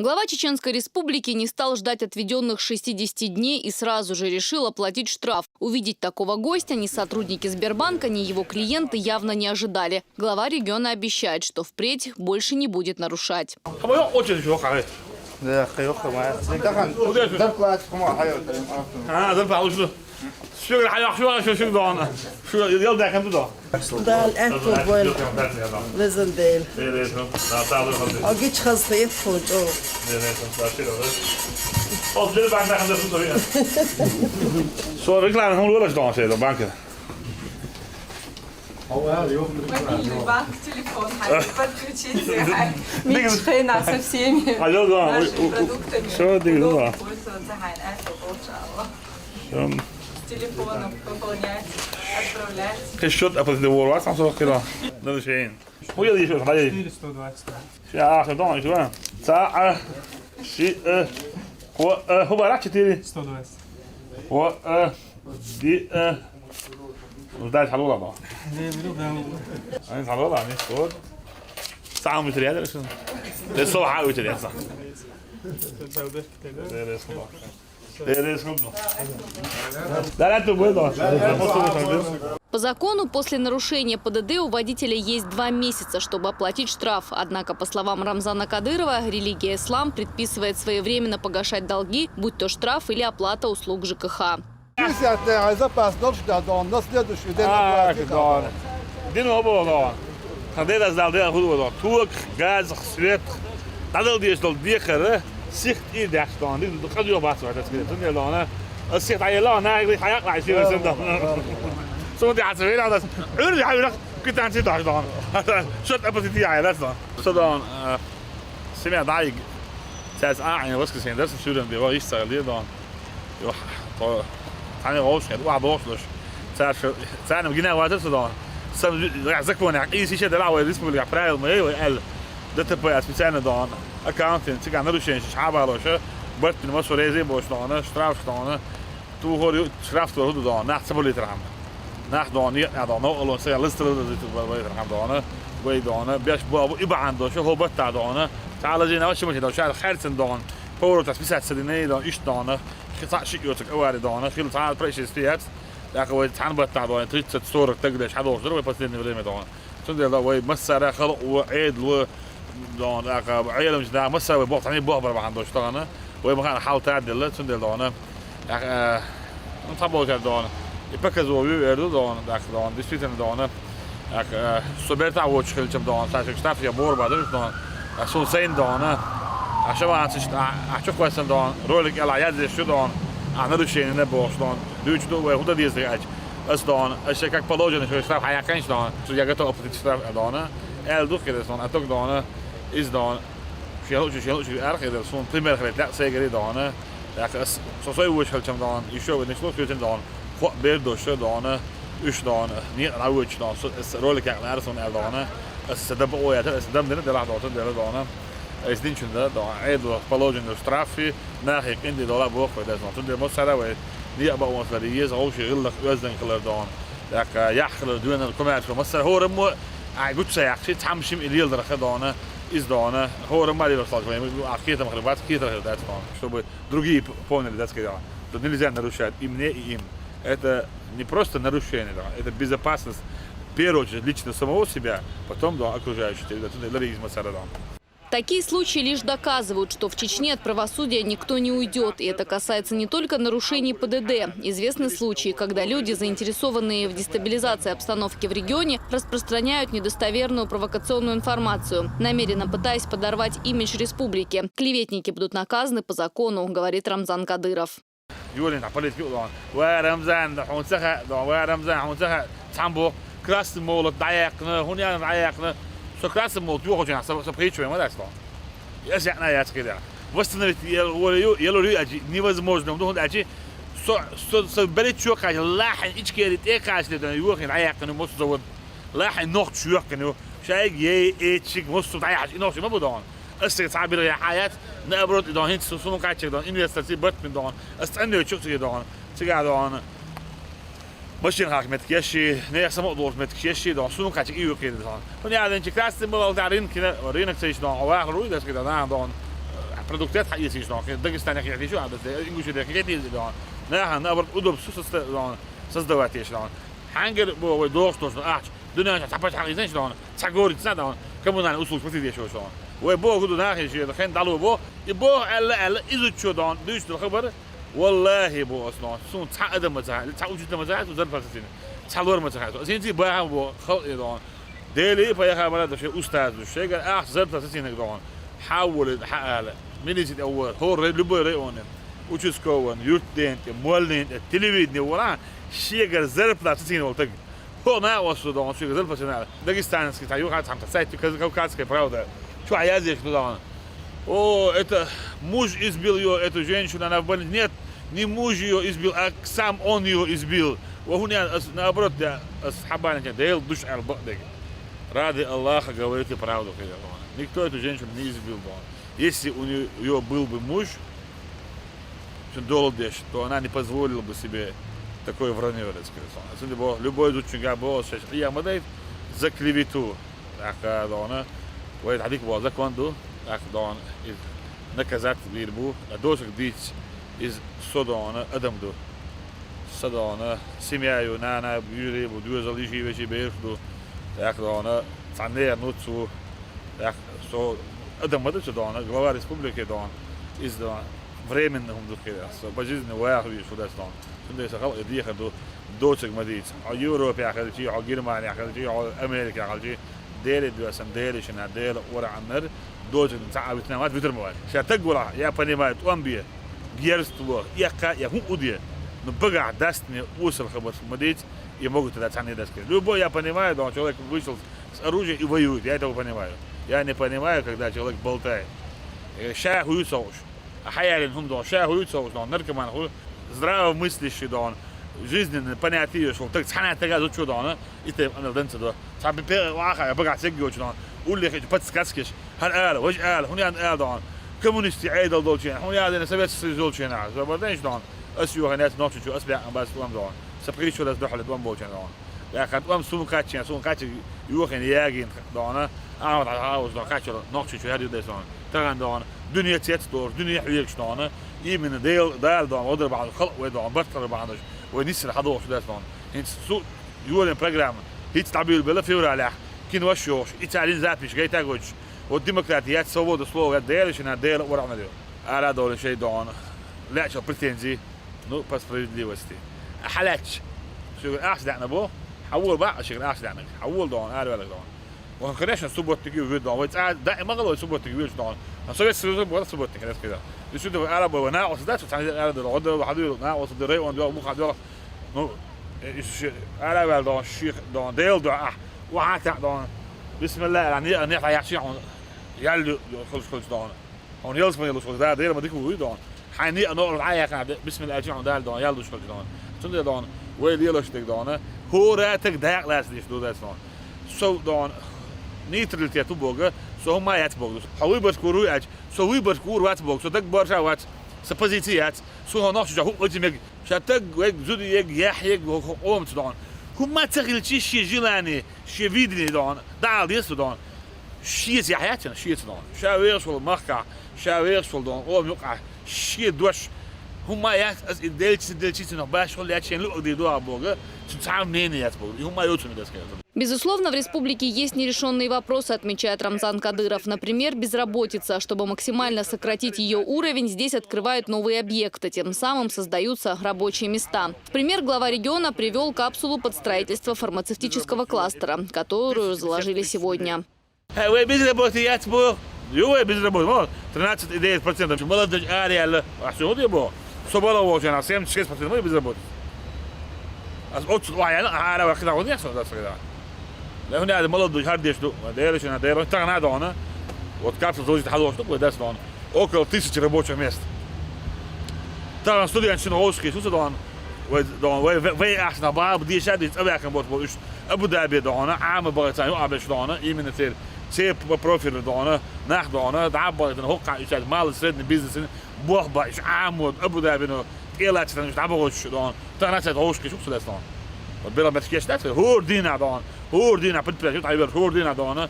Глава Чеченской Республики не стал ждать отведенных 60 дней и сразу же решил оплатить штраф. Увидеть такого гостя ни сотрудники Сбербанка, ни его клиенты явно не ожидали. Глава региона обещает, что впредь больше не будет нарушать. ده الأكل بول لازم ديل أجيش خاصة يدخل Så reklameren hun lukker står til banken. Мобильный банк, телефон, подключите Митшхена со всеми нашими продуктами. Удобно пользоваться с телефоном пополнять, отправлять. Счет оплатить ворвать, там все кидал. Да зачем? Хуя еще, ходи. 420. Сейчас, что еще? Са, си, хубара 4. 120. Ди, сдать халула, да. Они халула, они что? Сам мы теряли, что? Det så här ut det så. Det är så bra. Där är det bra. По закону, после нарушения ПДД у водителя есть 2 месяца, чтобы оплатить штраф. Однако, по словам Рамзана Кадырова, религия ислам предписывает своевременно погашать долги, будь то штраф или оплата услуг ЖКХ. Din opbouw dan. Gaan dit als dat heel goed worden. Toek, gas, zweet. Dat wil die is dan dikker. Zicht in de staan. Dit gaat je op wat dat is. Toen je dan, als zicht aan je land, eigenlijk ga je gelijk zien wat dan. Zo die had ze weer dat. Ja, je kunt dan zitten dan. Shut up die ja, dat dan. Zo dan. Zie je daar ik. Het is aan was gezien. Dat is student die wel is daar leer dan. Ja, toch. Kan je roos het waar boos. Zijn hem genau wat is dan. Zakon jak i się dalało Republika Prail el da te pojas specjalne dan accountant ciga narušenje šabalo še brt ne može rezi boš dan straf dan tu hor straf to dan nacht saboli tram nacht dan ja dan no allo se listel da te tram dan way dan biash bo iba عنده شو هو بتا dan تعال جينا وش مش dan شال خالص dan بورو تسبيسات سدينه dan ish dan قطع شيء يوتك اوار dan خيل تعال بريشس فيات لكن وين تعال بتا dan تريد تصور تقدر حدا وصدر وي بس لين dan تندي لا وي مسره خلق وعيد و dan عيال مش دا مسره بوقت يعني بوقت ما عندوش dan وي ما كان حاول تعدل تندي dan طبعا dan يبقى زو يردو dan ديستريكت dan صبرت على وش خلتم dan ساعه شفت يا بور بعد dan سو سين dan عشان ما اشوف كويس dan رولك على يد شو dan انا دوشين نبوش dan دوش دو وي هدا ديز داج اس dan als je kijkt palogen is straf hij kan dan zo je gaat op het straf dan el doe je dan atok dan is dan je erg is zo'n primair gelet لا zeker dan ja zo zo وش خلتم dan je show niet zo goed dan wat beeld dus dan is dan niet nou وش dan is رولك على zo'n el dan is dat بقى ja is dat niet de laat dan is niet dat dan عيد palogen strafje naar ik in die dollar boog dat dan toen de moet zeggen die ابا وصليز او شي يغلق وزن كلر دون داك يحخل دون الكوميرس مثلا هو رمو قلت ساعه شي تحمشم اليل درخه دون из дона هو ما لي وصلت اكيد مخربات كتير ده чтобы другие поняли да сказать тут нельзя нарушать и мне и им это не просто нарушение это безопасность в первую очередь лично самого себя потом до окружающих для ризма сарадон. Такие случаи лишь доказывают, что в Чечне от правосудия никто не уйдет. И это касается не только нарушений ПДД. Известны случаи, когда люди, заинтересованные в дестабилизации обстановки в регионе, распространяют недостоверную провокационную информацию, намеренно пытаясь подорвать имидж республики. Клеветники будут наказаны по закону, говорит Рамзан Кадыров. Så klasse mot du har ju så preacher med det så. Jag säger nej jag ska det. Восстановить невозможно. Ну значит så بلد شو كاج لاحن ايش كيرت ايه كاج ده يوخن عيقن مو زود لاحن نوخ شو كانوا شايق يي ايش مو ضايع نوخ ما بدون است تعبير يا حياه نبرد ده هنت سونو كاج ده ان يستسي بت من دون استنى شو ده تيجا ده ماشين هاك متكشي نيس مقدور متكشي ده سونو كاج ايو كده ده فني هذا انت كلاس ما تعرين كده ورينك تيش ده واخر روي ده كده ده продуктات حقيقي شلون داغستان يحكي شو هذا انجلش ده كده دون نحن نبرد ودب سوس دون صدواتي شلون حنجر بو دوستوس اخ دنيا تحبش حقيقي شلون تسغوري تصدق كمون انا اصول فتي شو شلون وبو غدو ناخي شي الحين دالو بو يبو الا اذا شو دون دوش الخبر والله بو اصلا سون تعقد مزاح تعوجد مزاح وزر فلسطين تعلور مزاح زين بو بو خلق دون ديلي فيا خبر شيء استاذ الشيء قال اخ زر فلسطين دون حاول حقال ميليزيت اول هو لبو ريون وتشكون يوتين مولين التلفزيون ولا شيء قال زر فلسطين وتق هو ما وصل دون شيء زر فلسطين داغستان سكي تايو قاعد تعمل سايت كوكاسكي براودا شو عايزك دون о это муж избил ее эту женщину она в больнице нет не муж ее избил а сам он ее избил наоборот асхабана дел душ албадик ради Аллаха говорите правду никто эту женщину не избил если у нее был бы муж то она не позволила бы себе такое вранье любой дучинга был я модель за клевету так она ويد عليك بوزك وندو أخدان إذ نكزات بيربو دوسك ديتش إذ صدانا أدم دو صدانا سميايو نانا بيري بدوز ليشي بيشي بيرفدو أخدانا ثانية نوتسو سو أدم مدة صدانا غلوا ريسبوبليكا دان إذ دان временهم دو كده سو بجزء واحد شو ده دان شو ده سخال إديه خدو دوسك مديت على يوروبا أخذ شيء على جرمانيا أخذ شيء على أمريكا أخذ شيء ديل دوسن ديل شنا ديل ورا عمر دوج نتاع بتنامات بترموا شاتقولا يا بنيمات وانبيه جيرستو يا كا يا هو وديه نبقى داستني وصل خبر مديت يموت ده ثاني داسك любой я понимаю да человек вышел с оружием и воюет я этого понимаю я не понимаю когда человек болтает шахуют соуш احيانا هم да шахуют соуш да наркоман هو здравомыслящий да он жизненно понятие что так цена такая вот что да и ты انا دنت ده صعب بير واخا بقى تسجل وجنان قول لي بتسكسكش هل قال وجه قال هنا قال دون كومونستي عيد دولتين هنا انا سبت دولتين زبردنش دون اسيو هناس نوتش شو اسبع بس وام دون سبري شو ده حل دوم بوتين دون يا خد وام سون كاتش يوخن ياغين دون اعود على هاوس دون كاتش نوتش شو هذه ده دون ترى دون دنيا تيت دور دنيا حويك دون يمن ديل دون ودر بعض الخلق ودون بطل بعض ونسر حضور ده دون انت سو يورن بروجرام هيت تعبير بلا فيور على كين وشوش إيطاليين زابيش جاي تاجوج والديمقراطيات سووا سلو ديلش إنها ديل ورا ديل على دول شيء دون لا شو بريتنزي نو بس سبريدليوستي حالاتش شو أحسن دعنا بو حول بقى شغل أحسن دعنا حول دون ولا دون وخلينا نسبوت تجيب فيديو ويتعاد دائما غلط سبوت تجيب دون نسوي سبوت ولا سبوت كده يشوف العرب وناقص ده تعني العرب الغدر وحدود ناقص الدري وندوا مخ دول نو على بال دون شيخ دون ديل دون وعاتا دون بسم الله يعني أنا حيحشي عن يالو خلص دون هون يلص ما يلص ده دير ما ديكو دون حيني أنا رعاية كان بسم الله أجي عن ده دون يالو شكل دون تندي دون ويل يلوش تك دون هو راتك داق لاس ديش دو ده دون سو دون نيترالتي تبوغ سو هم ما يتبوغ حوي بتكورو أج سو وي بتكور واتبوغ سو تك برشا وات سبوزيتيات سو هناش جاهو أجمع شتى زودي يحيى قوم تدون هم تغير شيء جيلاني شيء فيدني دون دال يس دون شيء زي حياتنا شيء دون شاويرس ولا مخا شاويرس ولا دون أو يقع شيء دوش هم يا دلتش نو باش ولا يشين لو دي دو ابوغ تتعامل نيني يتبوغ هم يوتشون ده كده. Безусловно, в республике есть нерешенные вопросы, отмечает Рамзан Кадыров. Например, безработица. Чтобы максимально сократить ее уровень, здесь открывают новые объекты. Тем самым создаются рабочие места. В пример глава региона привел капсулу под строительство фармацевтического кластера, которую заложили сегодня. 13,9%. Молодежь реально. А сегодня было. Собрало вот 76% мы безработицы. أصوات واحد أنا وكذا ودي أصلا ده صغيرة. لهنا هذا ملض هرديش دو دايرش أنا داير تغنى دهنا وتكافل زوجي تحضر شو ده سلون أكل تيسة ربوش ميست. ترى استوديو عشان هوسكي شو سدون وي أحسن بعض بدي شادي أبي أكمل بوش أبو دابي دهنا عام بغيتان يقابل شلونه يمين تصير سيب بروفيل دهنا ناخد دهنا دعبة إنه هوقع يشاد مال سرد بيزنس بوح بايش عام أبو دابي إنه إيه تشتغل تعبوش دون تغنى هوسكي شو سدون بلا مسكيش ده هو دينا دون هو دينا بتبرع تعبير هو دينا دون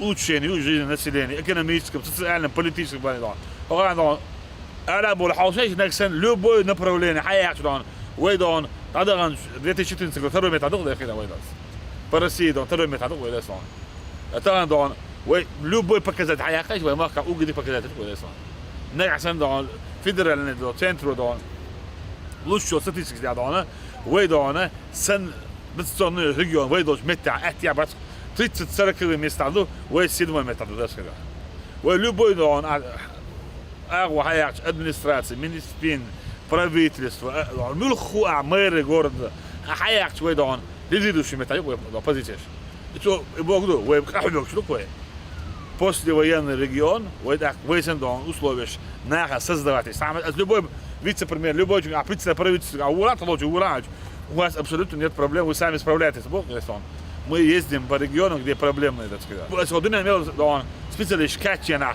وتشيني وجينا نسيلاني اكونوميست كم تسألنا بوليتيكس بني دون وقاعد أنا بقول حوشيش نكسن لبوي نبرولين حياة دون ويدون تادغن ريتي شتين سكرتير متادغ ده كده ويداس برسي دون ترى متادغ ويداس دون تان دون وي لبوي بكزات حياة كاش وي ما كا اوغدي بكزات ويداس دون نكسن دون فيدرال دون سنترو دون لوشو ستاتستيكس دون ويدون سن بتصون ريجيون ويدوش متاع اتيا بس تريت تسركل ميستادو وي سيدمو متادو ده كده وي لبوي دون أغوى حياة أدمنستراسي منسبين правительство ملخو أعمار جورد حياة شوي دون لذي شو متى يبغى opposition شو يبغوا ويبقى شو كوي после военный регион ويدك ويسن دون условиش ناха создавать сам любой вице-премьер любой председатель правительства урат лучше урат у вас абсолютно нет проблем вы сами справляетесь бог говорит мы ездим по регионам где проблемные так сказать вот один имел дон специалист качена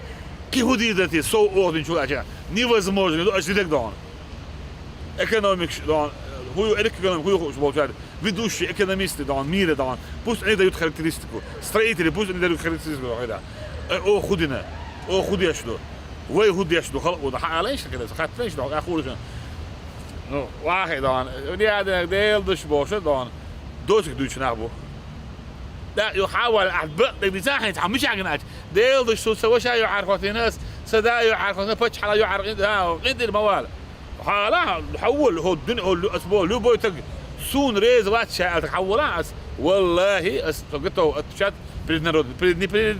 كيهودي ذاتي سو أوردن شو أشياء невозможно ну أشياء دون экономик دون هو экономик هو شو بقول ведущий экономисты دون мира دون пусть они дают характеристику строители пусть они дают характеристику هذا أو خدنا شو وين خدي شو خلق وده حاليش كده خدت ليش دون أقول شو نو واحد دون ودي هذا ديل دش بوشه دون دوشك دوش نابو لا يحاول أحبط بمزاح مش عقناج ديل دش سوى شيء يعرف الناس سدا يعرف الناس بتش حلا يعرف قد الموال حالا حول هو الدنيا هو الأسبوع لو بيتك سون ريز وات شيء تحولات والله قلتوا اتشات بريد نرود بريد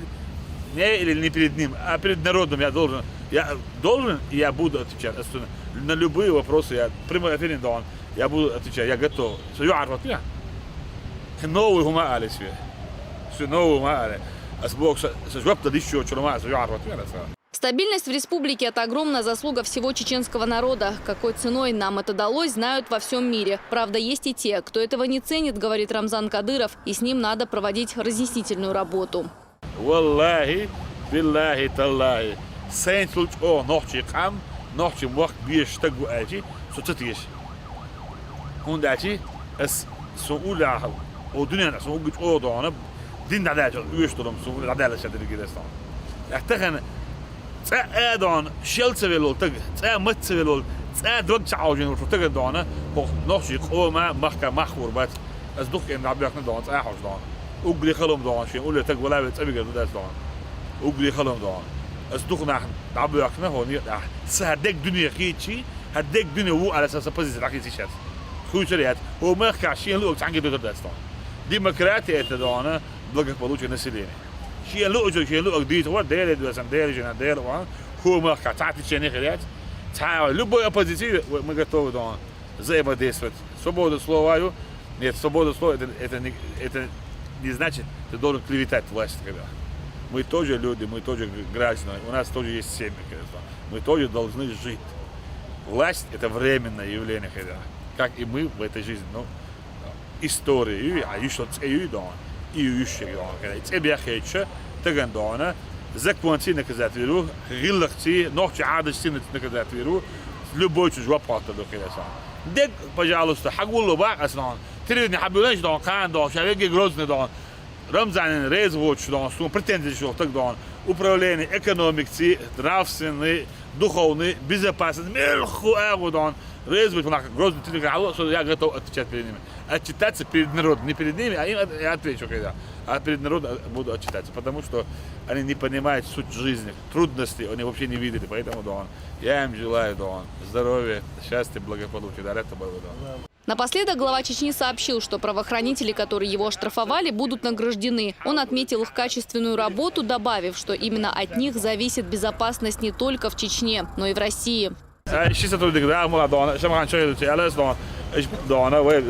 не перед ним, а перед народом я должен я буду отвечать. На любые вопросы я прямой эфир дон, я буду отвечать. Я готов. Что я عارف فيها. новый هما على شيء. что новый هما على. أسبوع سجبت دي شو ما что я عارف فيها. Стабильность в республике – это огромная заслуга всего чеченского народа. Какой ценой нам это далось, знают во всем мире. Правда, есть и те, кто этого не ценит, говорит Рамзан Кадыров, и с ним надо проводить разъяснительную работу. والله بالله تالله سينتلج أو نحكي قام نحكي وقت بيش تجو أجي ستتيش هون داتي اس سؤول عهو ودنيا سؤول جت أو ضعنا دين عدالة ويش طلهم سؤول عدالة شديد جدا استان احتقن تأدون شل سويلول تج تأمت سويلول تأدوج عاوجين وتتج ضعنا هو نحكي قوة محكة محور بس أصدق إن عبيرنا ضعنا تأحوش ضعنا أقولي خلهم ضعنا شيء أقولي تج ولا بتأبي جد ده ضعنا أقولي خلهم ضعنا أصدق نحن عبيرنا هو نية سهدك دنيا خيتشي هدك دنيا هو على أساس بزيد عقيد شات خوي شريات هو ما كاشين لو تعنقي بيقدر دستان ديمقراطية تدانا بلغك بلوش نسلين شيء لو شيء لو قديت هو داير دوسن داير جنا داير وان هو ما كتعطي شيء نخيرات تعال لو بو оппозиции мы готовы дон взаимодействовать свобода слова нет свобода слова это не значит ты должен клеветать власть когда мы тоже люди мы тоже граждане у нас тоже есть семьи мы тоже должны жить власть это временное явление когда как и мы в этой жизни, ну, история, а еще цею дон, и еще дон, когда тебе хейче, таган дона, закванти наказать веру, гиллахти, ночи адости наказать веру, любой чужой пата до хереса. Дек, пожалуйста, хагулу ба аснан, ты не хабилаш дон, кан дон, шавеги грозный дон, Рамзан рез воч дон, сум претензии что так дон, управление экономики, нравственный, духовный, безопасность, мелху дон. Рез быть у грозный ты говорил, что я готов отвечать перед ними. Отчитаться перед народом, не перед ними, а им я отвечу когда. А перед народом буду отчитаться, потому что они не понимают суть жизни, трудности, они вообще не видели, поэтому дон. Я им желаю дон здоровья, счастья, благополучия, да, это было дон. Напоследок глава Чечни сообщил, что правоохранители, которые его оштрафовали, будут награждены. Он отметил их качественную работу, добавив, что именно от них зависит безопасность не только в Чечне, но и в России. Ще сотрудник да молодона, ще маған чой челес дона, вей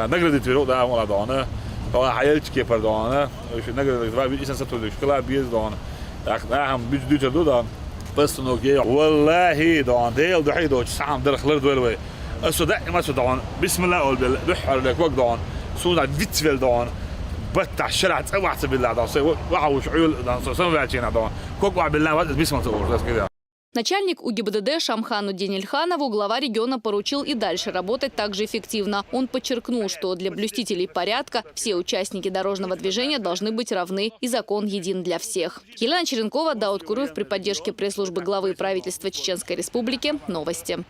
наградит веру да молодона, то хаялчики пардона, ще наградит два бит исан сотрудник, школа без дона. Так нахам бюджет дуда, постанок я. والله دون ديل دحيدو سام درخلر دويلوي. السوداء ما سودان بسم الله أول بال دحر لك وقت دون سودان فيتفيل دون بتاع الشارع تسوى بالله دون وعوش عيول دون سوى بعدين دون كوك بالله بسم الله كده. Начальник УГИБДД Шамхану Денильханову глава региона поручил и дальше работать так же эффективно. Он подчеркнул, что для блюстителей порядка все участники дорожного движения должны быть равны, и закон един для всех. Елена Черенкова, Дауд Куруев при поддержке пресс-службы главы правительства Чеченской Республики. Новости.